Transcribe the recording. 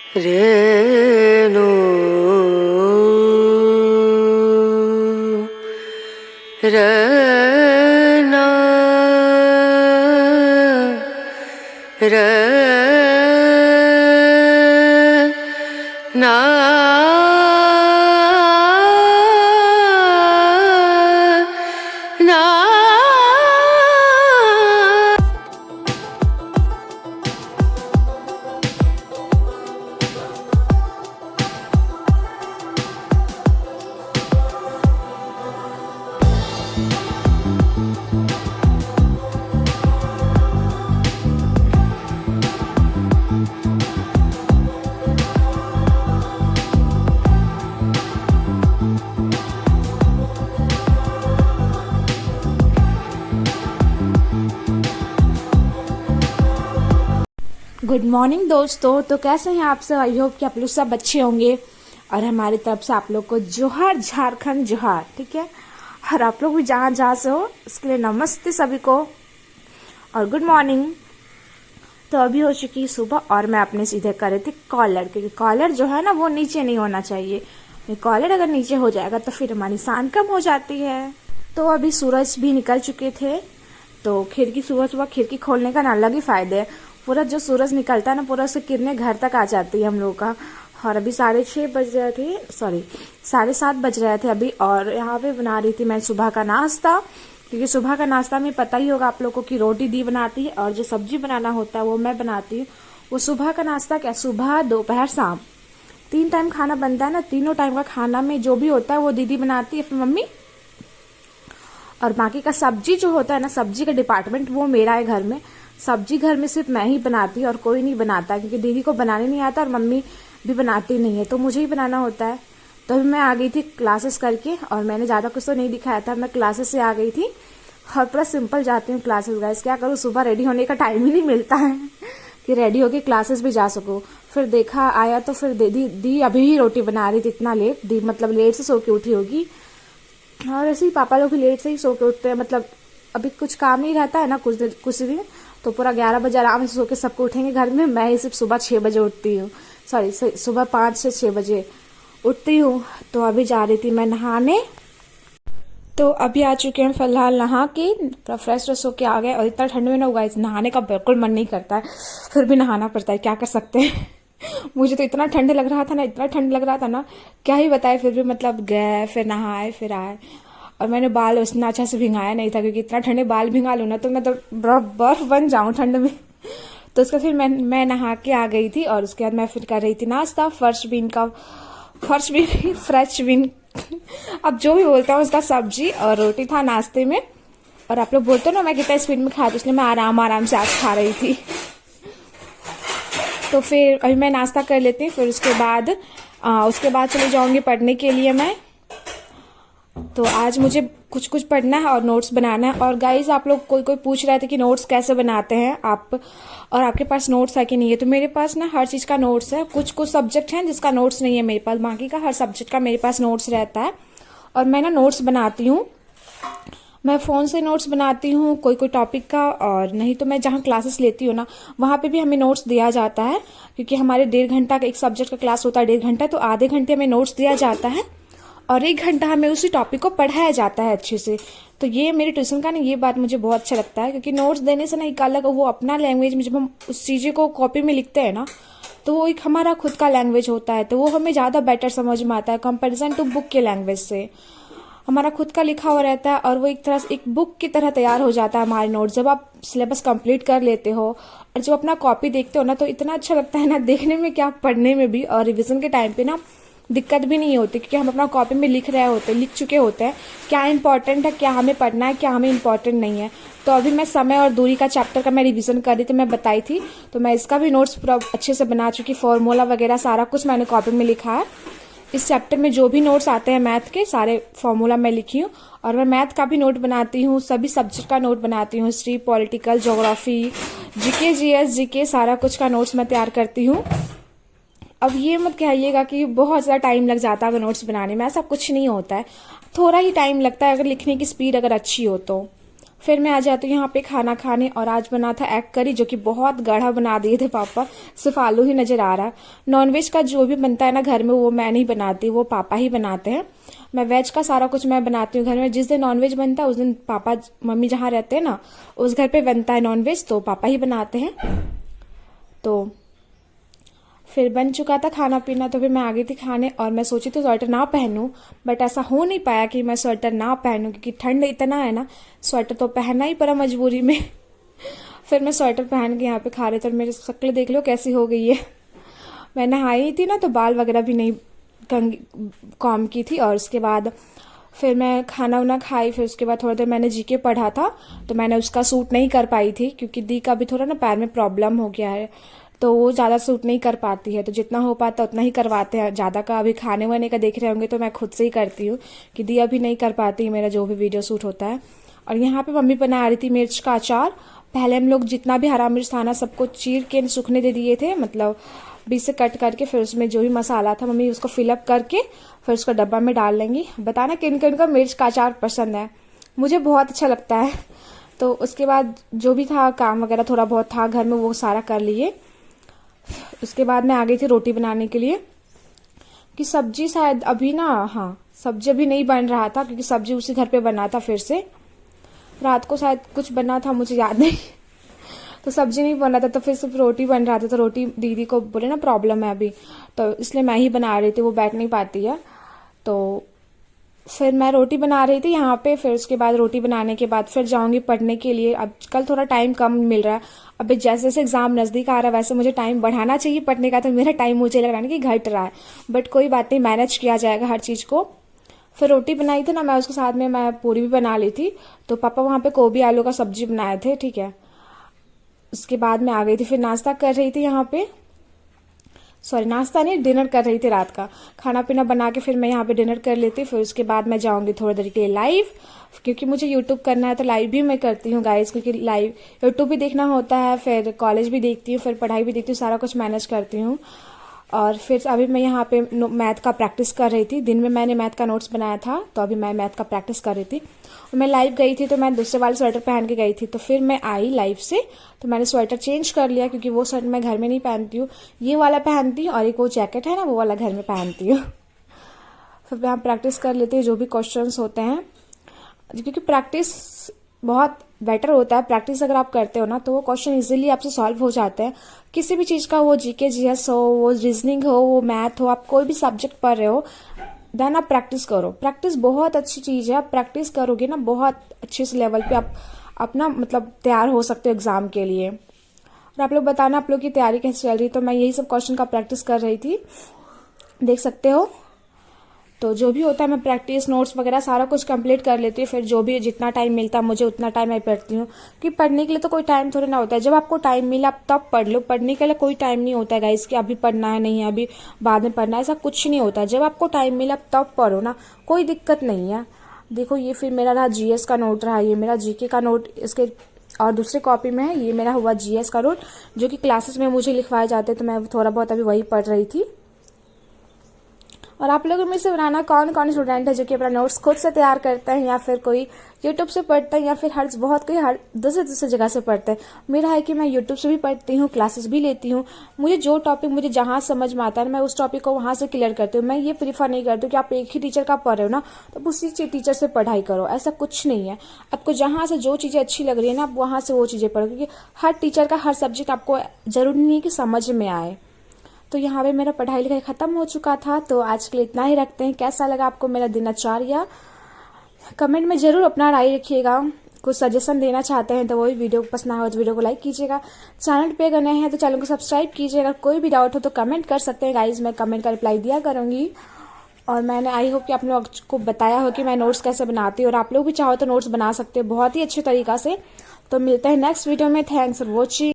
रेणु रना रना ना। Good morning दोस्तों। तो कैसे हैं आप सब? आई होप कि आप लोग सब अच्छे होंगे और हमारी तरफ से आप लोग को जोहार, झारखंड जोहार। ठीक है, और आप लोग भी जहाँ जहाँ से हो उसके लिए नमस्ते सभी को और गुड मॉर्निंग। तो अभी हो चुकी सुबह और मैं अपने सीधे कर रही थी कॉलर, क्योंकि कॉलर जो है ना वो नीचे नहीं होना चाहिए। कॉलर अगर नीचे हो जाएगा तो फिर हमारी शान कम हो जाती है। तो अभी सूरज भी निकल चुके थे, तो खिड़की सुबह सुबह खिड़की खोलने का ना अलग ही फायदे है। पूरा जो सूरज निकलता है ना, पूरा उससे किरणें घर तक आ जाती है हम लोग का। और अभी 6:30 बज रहे थे, सॉरी 7:30 बज रहे थे अभी। और यहाँ पे बना रही थी मैं सुबह का नाश्ता, क्योंकि सुबह का नाश्ता में पता ही होगा आप लोगों को कि रोटी दी बनाती है और जो सब्जी बनाना होता है वो मैं बनाती हूँ। वो सुबह का नाश्ता क्या, सुबह दोपहर शाम 3 टाइम खाना बनता है ना। तीनों टाइम का खाना में जो भी होता है वो दीदी बनाती है, फिर मम्मी। और बाकी का सब्जी जो होता है ना, सब्जी का डिपार्टमेंट वो मेरा है घर में। सब्जी घर में सिर्फ मैं ही बनाती हूँ और कोई नहीं बनाता, क्योंकि दीदी को बनाने नहीं आता और मम्मी भी बनाती नहीं है, तो मुझे ही बनाना होता है। तो अभी मैं आ गई थी क्लासेस करके, और मैंने ज़्यादा कुछ तो नहीं दिखाया था। मैं क्लासेस से आ गई थी और पूरा सिंपल जाती हूँ क्लासेस। गाइस क्या करूँ, सुबह रेडी होने का टाइम ही नहीं मिलता है कि रेडी होके क्लासेस भी जा सको। फिर देखा आया तो फिर दी अभी ही रोटी बना रही थी, इतना लेट। दी मतलब लेट से सो के उठी होगी, और ऐसे ही पापा लोग भी लेट से ही सो के उठते हैं। मतलब अभी कुछ काम नहीं रहता है ना कुछ दिन, तो पूरा 11 बजे आराम से सो के सबको उठेंगे घर में। मैं ही सिर्फ सुबह 6 बजे उठती हूँ, सॉरी सुबह 5 से 6 बजे उठती हूँ। तो अभी जा रही थी मैं नहाने। तो अभी आ चुके हैं फिलहाल नहा के, पूरा फ्रेश हो के आ गए। और इतना ठंड में ना हुआ, नहाने का बिल्कुल मन नहीं करता है, फिर भी नहाना पड़ता है, क्या कर सकते हैं। मुझे तो इतना ठंड लग रहा था ना, इतना ठंड लग रहा था ना, क्या ही बताए। फिर भी मतलब गए, फिर नहाए, फिर आए। और मैंने बाल उतना अच्छा से भिंगाया नहीं था, क्योंकि इतना ठंडे बाल भिंगा लूँ ना तो मैं तो बर्फ बन जाऊँ ठंड में। तो उसका फिर मैं नहा के आ गई थी, और उसके बाद मैं फिर कर रही थी नाश्ता। फ्रेश बीन अब जो भी बोलता हूँ उसका सब्जी और रोटी था नाश्ते में। और आप लोग बोलते हो ना मैं कितना स्पीड में खाती, इसलिए मैं आराम से आज खा रही थी। तो फिर अभी मैं नाश्ता कर लेती हूँ, फिर उसके बाद चले जाऊंगी पढ़ने के लिए मैं। तो आज मुझे कुछ पढ़ना है और नोट्स बनाना है। और गाइज आप लोग कोई पूछ रहे थे कि नोट्स कैसे बनाते हैं आप, और आपके पास नोट्स है कि नहीं है। तो मेरे पास ना हर चीज का नोट्स है। कुछ सब्जेक्ट हैं जिसका नोट्स नहीं है मेरे पास, बाकी का हर सब्जेक्ट का मेरे पास नोट्स रहता है। और मैं ना नोट्स बनाती हूँ, मैं फोन से नोट्स बनाती हूँ कोई टॉपिक का, और नहीं तो मैं जहाँ क्लासेस लेती हूँ ना वहाँ पे भी हमें नोट्स दिया जाता है, क्योंकि हमारे 1.5 घंटा का एक सब्जेक्ट का क्लास होता है, 1.5 घंटा। तो आधे घंटे हमें नोट्स दिया जाता है और 1 घंटा हमें उसी टॉपिक को पढ़ाया जाता है अच्छे से। तो ये मेरे ट्यूशन का ना ये बात मुझे बहुत अच्छा लगता है, क्योंकि नोट्स देने से ना एक अलग वो अपना लैंग्वेज में जब हम उस चीज़ को कॉपी में लिखते हैं ना, तो वो एक हमारा खुद का लैंग्वेज होता है, तो वो हमें ज़्यादा बेटर समझ में आता है कंपेरिजन टू बुक के लैंग्वेज से। हमारा खुद का लिखा हुआ रहता है और वो एक तरह से एक बुक की तरह तैयार हो जाता है हमारे नोट्स। जब आप सिलेबस कंप्लीट कर लेते हो और जब अपना कॉपी देखते हो ना, तो इतना अच्छा लगता है ना देखने में, क्या पढ़ने में भी। और रिवीजन के टाइम पे ना दिक्कत भी नहीं होती, क्योंकि हम अपना कॉपी में लिख चुके होते हैं क्या इंपॉर्टेंट है, क्या हमें पढ़ना है, क्या हमें इंपॉर्टेंट नहीं है। तो अभी मैं समय और दूरी का चैप्टर का मैं रिवीजन कर रही थी, मैं बताई थी। तो मैं इसका भी नोट्स पूरा अच्छे से बना चुकी, फॉर्मूला वगैरह सारा कुछ मैंने कॉपी में लिखा है। इस चैप्टर में जो भी नोट्स आते हैं मैथ के, सारे फॉर्मूला मैं लिखी हूँ। और मैं मैथ का भी नोट बनाती हूँ, सभी सब्जेक्ट का नोट बनाती हूँ, history, political, geography, GK, GS, GK, सारा कुछ का नोट्स मैं तैयार करती हूँ। अब ये मत कहिएगा कि बहुत ज़्यादा टाइम लग जाता है अगर नोट्स बनाने में, ऐसा कुछ नहीं होता है। थोड़ा ही टाइम लगता है अगर लिखने की स्पीड अगर अच्छी हो तो। फिर मैं आ जाती हूँ यहाँ पे खाना खाने, और आज बना था एग करी, जो कि बहुत गाढ़ा बना दिए थे पापा, सिर्फ आलू ही नजर आ रहा। नॉनवेज का जो भी बनता है ना घर में, वो मैं नहीं बनाती, वो पापा ही बनाते हैं। मैं वेज का सारा कुछ मैं बनाती हूँ घर में। जिस दिन नॉनवेज बनता है उस दिन पापा मम्मी जहाँ रहते हैं ना, उस घर पे बनता है नॉनवेज, तो पापा ही बनाते हैं। तो फिर बन चुका था खाना पीना, तो फिर मैं आ गई थी खाने, और मैं सोची थी स्वेटर ना पहनूं, बट ऐसा हो नहीं पाया कि मैं स्वेटर ना पहनूं, क्योंकि ठंड इतना है ना, स्वेटर तो पहनना ही पड़ा मजबूरी में। फिर मैं स्वेटर पहन के यहाँ पे खा रही थी, और मेरी शक्ल देख लो कैसी हो गई है। मैं नहाई थी ना, तो बाल वगैरह भी नहीं कॉम की थी। और उसके बाद फिर मैं खाना वाना खाई, फिर उसके बाद थोड़ा देर मैंने जीके पढ़ा था, तो मैंने उसका सूट नहीं कर पाई थी, क्योंकि दी का भी थोड़ा ना पैर में प्रॉब्लम हो गया है, तो वो ज़्यादा सूट नहीं कर पाती है, तो जितना हो पाता उतना ही करवाते हैं। ज़्यादा का अभी खाने वाने का देख रहे होंगे तो मैं खुद से ही करती हूँ, कि दी अभी नहीं कर पाती मेरा जो भी वीडियो शूट होता है। और यहाँ पे मम्मी बना रही थी मिर्च का अचार। पहले हम लोग जितना भी हरा मिर्च था ना, सबको चीर के सूखने दे दिए थे, मतलब बीच से कट करके, फिर उसमें जो भी मसाला था मम्मी उसको फिलअप करके फिर उसको डब्बा में डाल लेंगी। बताना किन किन को मिर्च का अचार पसंद है, मुझे बहुत अच्छा लगता है। तो उसके बाद जो भी था काम वगैरह थोड़ा बहुत था घर में, वो सारा कर लिए। उसके बाद मैं आ गई थी रोटी बनाने के लिए, कि सब्जी शायद अभी ना, हाँ सब्जी अभी नहीं बन रहा था, क्योंकि सब्जी उसी घर पे बना था। फिर से रात को शायद कुछ बना था, मुझे याद नहीं। तो सब्जी नहीं बन रहा था, तो फिर सिर्फ रोटी बन रहा था। तो रोटी दीदी को बोले ना प्रॉब्लम है अभी, तो इसलिए मैं ही बना रही थी, वो बैठ नहीं पाती है। तो फिर मैं रोटी बना रही थी यहाँ पे। फिर उसके बाद रोटी बनाने के बाद फिर जाऊंगी पढ़ने के लिए। अब कल थोड़ा टाइम कम मिल रहा है, अभी जैसे जैसे एग्जाम नजदीक आ रहा है वैसे मुझे टाइम बढ़ाना चाहिए पढ़ने का, तो मेरा टाइम मुझे लग रहा है कि घट रहा है, बट कोई बात नहीं, मैनेज किया जाएगा हर चीज को। फिर रोटी बनाई थी ना मैं, उसके साथ में मैं पूरी भी बना ली थी। तो पापा वहां पे गोभी आलू का सब्जी बनाए थे, ठीक है। उसके बाद मैं आ गई थी, फिर नाश्ता कर रही थी यहाँ पे, सॉरी नाश्ता नहीं, डिनर कर रही थी, रात का खाना पीना बना के फिर मैं यहाँ पे डिनर कर लेती। फिर उसके बाद मैं जाऊंगी थोड़ी देर के लिए लाइव, क्योंकि मुझे यूट्यूब करना है, तो लाइव भी मैं करती हूँ गाइस, क्योंकि लाइव यूट्यूब भी देखना होता है, फिर कॉलेज भी देखती हूँ, फिर पढ़ाई भी देखती हूँ, सारा कुछ मैनेज करती हूँ। और फिर अभी मैं यहाँ पे मैथ का प्रैक्टिस कर रही थी। दिन में मैंने मैथ का नोट्स बनाया था, तो अभी मैं मैथ का प्रैक्टिस कर रही थी। और मैं लाइव गई थी, तो मैं दूसरे वाले स्वेटर पहन के गई थी। तो फिर मैं आई लाइव से, तो मैंने स्वेटर चेंज कर लिया, क्योंकि वो शर्ट मैं घर में नहीं पहनती हूँ, ये वाला पहनती हूँ, और एक वो जैकेट है ना, वो वाला घर में पहनती हूँ। फिर मैं प्रैक्टिस कर लेती हूँ जो भी क्वेश्चन होते हैं, क्योंकि प्रैक्टिस बहुत बेटर होता है। प्रैक्टिस अगर आप करते हो ना, तो वो क्वेश्चन इजीली आपसे सॉल्व हो जाते हैं। किसी भी चीज का, वो जीके जीएस हो, वो रीजनिंग हो, वो मैथ हो, आप कोई भी सब्जेक्ट पढ़ रहे हो, देन आप प्रैक्टिस करो। प्रैक्टिस बहुत अच्छी चीज है, आप प्रैक्टिस करोगे ना, बहुत अच्छे से लेवल पे आप अपना मतलब तैयार हो सकते हो एग्जाम के लिए। और आप लोग बताना आप लोग की तैयारी कैसे चल रही। तो मैं यही सब क्वेश्चन का प्रैक्टिस कर रही थी, देख सकते हो। तो जो भी होता है मैं प्रैक्टिस नोट्स वगैरह सारा कुछ कंप्लीट कर लेती हूँ। फिर जो भी जितना टाइम मिलता है मुझे उतना टाइम मैं पढ़ती हूँ, कि पढ़ने के लिए तो कोई टाइम थोड़ा ना होता है। जब आपको टाइम मिला आप तब पढ़ लो, पढ़ने के लिए कोई टाइम नहीं होता है गाइस, कि अभी पढ़ना है, नहीं है अभी बाद में पढ़ना है, ऐसा कुछ नहीं होता है। जब आपको टाइम मिला तब पढ़ो ना, कोई दिक्कत नहीं है। देखो ये फिर मेरा रहा जीएस का नोट रहा, ये मेरा जीके का नोट इसके और दूसरी कॉपी में है, ये मेरा हुआ जीएस का नोट, जो कि क्लासेस में मुझे लिखवाए जाते हैं, तो मैं थोड़ा बहुत अभी वही पढ़ रही थी। और आप लोगों में से बनाना कौन कौन स्टूडेंट है जो कि अपना नोट्स खुद से तैयार करता है, या फिर कोई यूट्यूब से पढ़ता है, या फिर बहुत कोई हर दूसरे दूसरे जगह से पढ़ता है। मेरा है कि मैं यूट्यूब से भी पढ़ती हूँ, क्लासेस भी लेती हूँ। मुझे जो टॉपिक मुझे जहां समझ में आता है मैं उस टॉपिक को वहां से क्लियर करती हूँ। मैं ये प्रीफर नहीं करती हूँ कि आप एक ही टीचर का पढ़ रहे हो ना तो उसी टीचर से पढ़ाई करो, ऐसा कुछ नहीं है। आपको जहां से जो चीजें अच्छी लग रही है ना, आप वहां से वो चीजें पढ़ो, क्योंकि हर टीचर का हर सब्जेक्ट आपको जरूरी नहीं है कि समझ में आए। तो यहाँ पे मेरा पढ़ाई लिखाई खत्म हो चुका था, तो आज के लिए इतना ही रखते हैं। कैसा लगा आपको मेरा दिनचर्या, कमेंट में जरूर अपना राय रखिएगा। कुछ सजेशन देना चाहते हैं तो वही वीडियो पसंद आए तो वीडियो को लाइक कीजिएगा। चैनल पे अगर नए हैं तो चैनल को सब्सक्राइब कीजिएगा। कोई भी डाउट हो तो कमेंट कर सकते हैं गाइज, मैं कमेंट का रिप्लाई दिया करूंगी। और मैंने आई होप कि आप लोग को बताया हो कि मैं नोट्स कैसे बनाती हूँ, और आप लोग भी चाहो तो नोट्स बना सकते हो बहुत ही अच्छे तरीका से। तो मिलते हैं नेक्स्ट वीडियो में। Thanks for watching.